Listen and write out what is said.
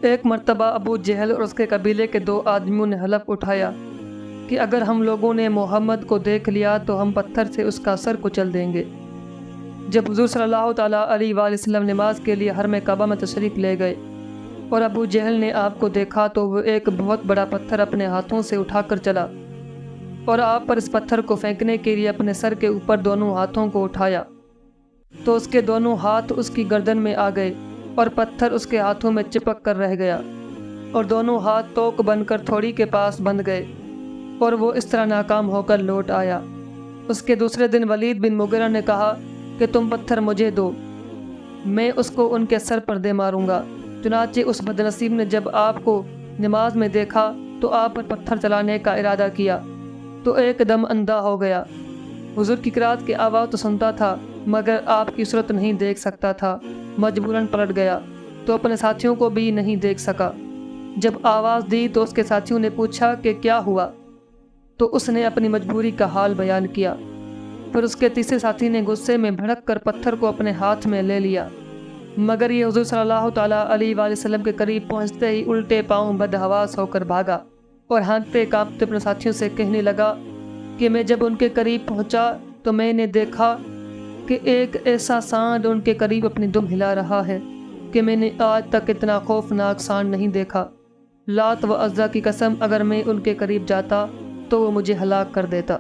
ایک مرتبہ ابو جہل اور اس کے قبیلے کے 2 آدمیوں نے حلف اٹھایا کہ اگر ہم لوگوں نے محمد کو دیکھ لیا تو ہم پتھر سے اس کا سر کچل دیں گے۔ جب حضور صلی اللہ تعالیٰ علیہ وآلہ وسلم نماز کے لیے حرم کعبہ میں تشریف لے گئے اور ابو جہل نے آپ کو دیکھا تو وہ ایک بہت بڑا پتھر اپنے ہاتھوں سے اٹھا کر چلا اور آپ پر اس پتھر کو پھینکنے کے لیے اپنے سر کے اوپر دونوں ہاتھوں کو اٹھایا تو اس کے دونوں ہاتھ اس کی گردن میں آ گئے اور پتھر اس کے ہاتھوں میں چپک کر رہ گیا اور دونوں ہاتھ توک بن کر تھوڑی کے پاس بندھ گئے اور وہ اس طرح ناکام ہو کر لوٹ آیا۔ اس کے دوسرے دن ولید بن مغیرہ نے کہا کہ تم پتھر مجھے دو، میں اس کو ان کے سر پر دے ماروں گا۔ چنانچہ اس بدنصیب نے جب آپ کو نماز میں دیکھا تو آپ پر پتھر چلانے کا ارادہ کیا تو ایک دم اندھا ہو گیا۔ حضور کی قرات کی آواز تو سنتا تھا مگر آپ کی صورت نہیں دیکھ سکتا تھا، مجبوراً پلٹ گیا تو اپنے ساتھیوں کو بھی نہیں دیکھ سکا۔ جب آواز دی تو اس کے ساتھیوں نے پوچھا کہ کیا ہوا، تو اس نے اپنی مجبوری کا حال بیان کیا۔ پھر اس کے تیسرے ساتھی نے غصے میں بھڑک کر پتھر کو اپنے ہاتھ میں لے لیا، مگر یہ حضور صلی اللہ تعالیٰ علیہ وآلہ وسلم کے قریب پہنچتے ہی الٹے پاؤں بدحواس ہو کر بھاگا اور ہانکتے کانپتے اپنے ساتھیوں سے کہنے لگا کہ میں جب ان کے قریب پہنچا تو میں نے دیکھا کہ ایک ایسا سانڈ ان کے قریب اپنی دم ہلا رہا ہے کہ میں نے آج تک اتنا خوفناک سانڈ نہیں دیکھا۔ لات و عزا کی قسم، اگر میں ان کے قریب جاتا تو وہ مجھے ہلاک کر دیتا۔